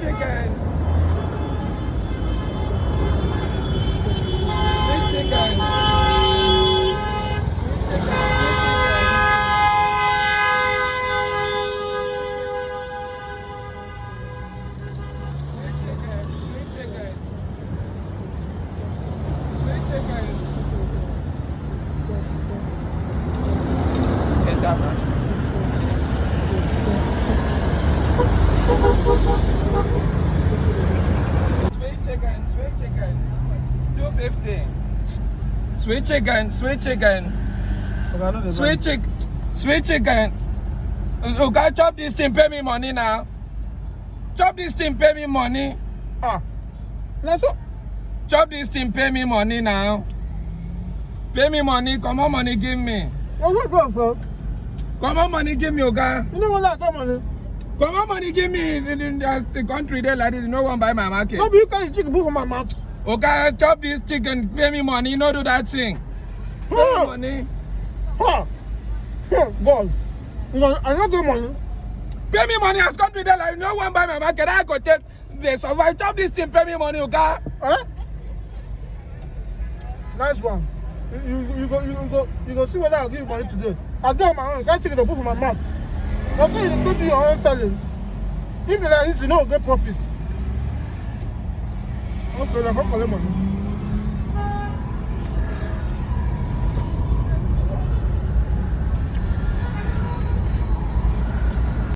chicken. Sweet chicken. Sweet chicken, sweet chicken. Sweet chicken. Okay, chop this thing, pay me money now. Chop this thing, pay me money. Let's go. Chop this thing, pay me money now. Pay me money, come on money, give me. What's up, bro? Come on money, give me, okay? You know what that money? Come on money, give me. In the country there like this, no one buy my market. No, you can't chicken from my mouth. Okay, chop this chicken, pay me money, no do that thing. Pay me money. God. I not get money. Pay me money, as country there like no one buy my market. I go take the survive. Chop this thing, pay me money, okay? Huh? Nice one. You go see whether I'll give you money today. I'll do it on my own. You can't take it to put in my mouth. That's why you go do your own selling. If you like this, you know, get profit. Okay, I'll collect money.